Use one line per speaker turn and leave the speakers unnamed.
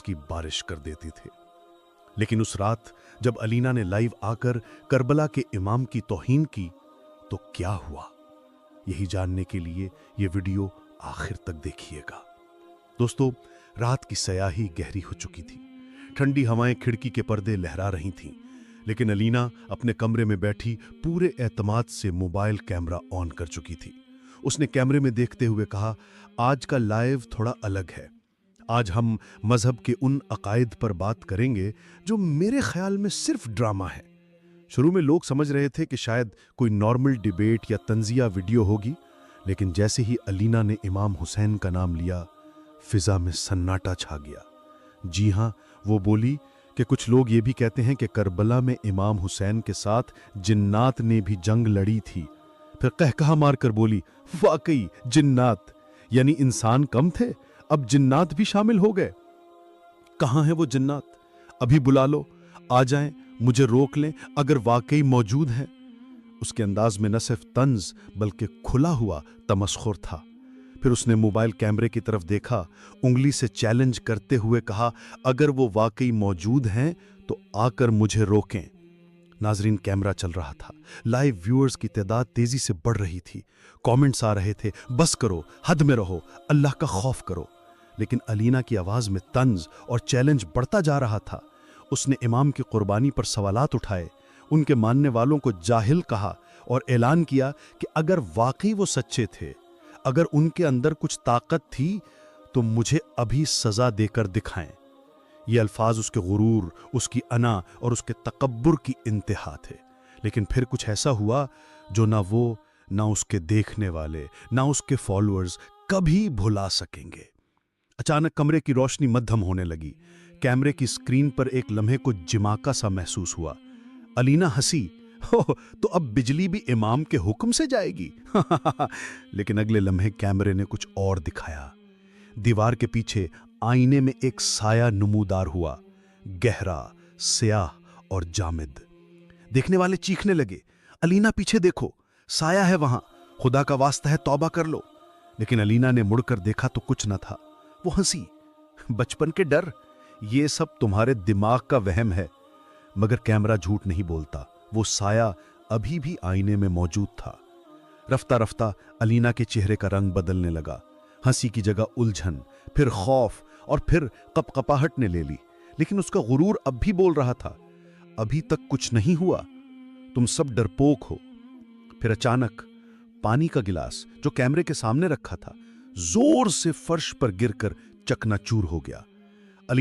की बारिश कर देते थे। लेकिन उस रात जब अलीना ने लाइव आकर करबला के इमाम की तौहीन की तो क्या हुआ, यही जानने के लिए ये वीडियो आखिर तक देखिएगा। दोस्तों, रात की स्याही गहरी हो चुकी थी। ठंडी हवाएं खिड़की के पर्दे लहरा रही थीं, लेकिन अलीना अपने कमरे में बैठी पूरे एतमाद से मोबाइल कैमरा ऑन कर चुकी थी। उसने कैमरे में देखते हुए कहा, आज का लाइव थोड़ा अलग है। आज हम मजहब के उन अकायद पर बात करेंगे जो मेरे ख्याल में सिर्फ ड्रामा है। शुरू में लोग समझ रहे थे कि शायद कोई नॉर्मल डिबेट या तंजिया वीडियो होगी, लेकिन जैसे ही अलीना ने इमाम हुसैन का नाम लिया, फिजा में सन्नाटा छा गया। जी हां, वो बोली कि कुछ लोग ये भी कहते हैं कि करबला में इमाम हुसैन के साथ जिन्नात ने भी जंग लड़ी थी। फिर कहकहा मारकर बोली, वाकई जिन्नात, यानी इंसान कम थे, अब जिन्नात भी शामिल हो गए। कहां है वो जिन्नात? अभी बुला लो, आ जाएं, मुझे रोक लें अगर वाकई मौजूद हैं। उसके अंदाज में न सिर्फ तंज बल्कि खुला हुआ तमस्खुर था। फिर उसने मोबाइल कैमरे की तरफ देखा, उंगली से चैलेंज करते हुए कहा, अगर वो वाकई मौजूद हैं तो आकर मुझे रोकें। नाजरीन, कैमरा चल रहा था। लाइव व्यूअर्स की तादाद तेजी से बढ़ रही थी। कमेंट्स आ रहे थे, बस करो, हद में रहो, अल्लाह का खौफ करो। लेकिन अलीना की आवाज में तंज और चैलेंज बढ़ता जा रहा था। उसने इमाम की कुर्बानी पर सवालात उठाए, उनके मानने वालों को जाहिल कहा और ऐलान किया कि अगर वाकई वो सच्चे थे, अगर उनके अंदर कुछ ताकत थी तो मुझे अभी सजा देकर दिखाएं। ये अल्फाज उसके गुरूर, उसकी अना और उसके तकब्बुर की इंतहा थे। लेकिन फिर कुछ ऐसा हुआ जो ना वो, ना उसके देखने वाले, ना उसके फॉलोअर्स कभी भुला सकेंगे। अचानक कमरे की रोशनी मध्यम होने लगी। कैमरे की स्क्रीन पर एक लम्हे को जिमाका सा महसूस हुआ। अलीना हंसी, हो तो अब बिजली भी इमाम के हुक्म से जाएगी। लेकिन अगले लम्हे कैमरे ने कुछ और दिखाया। दीवार के पीछे आईने में एक साया नमूदार हुआ, गहरा, स्याह और जामिद। देखने वाले चीखने लगे, अलीना पीछे देखो, साया है वहां, खुदा का वास्ता है तौबा कर लो। लेकिन अलीना ने मुड़कर देखा तो कुछ न था। वो हंसी, बचपन के डर, ये सब तुम्हारे दिमाग का वहम है। मगर कैमरा झूठ नहीं बोलता, वो साया अभी भी आईने में मौजूद था। रफ्ता रफ्ता अलीना के चेहरे का रंग बदलने लगा। हंसी की जगह उलझन, फिर खौफ और फिर कपकपाहट ने ले ली। लेकिन उसका गुरूर अब भी बोल रहा था, अभी तक कुछ नहीं हुआ, तुम सब डरपोक हो। फिर अचानक पानी का गिलास जो कैमरे के सामने रखा था, जोर से फर्श पर गिरकर चकनाचूर हो गया।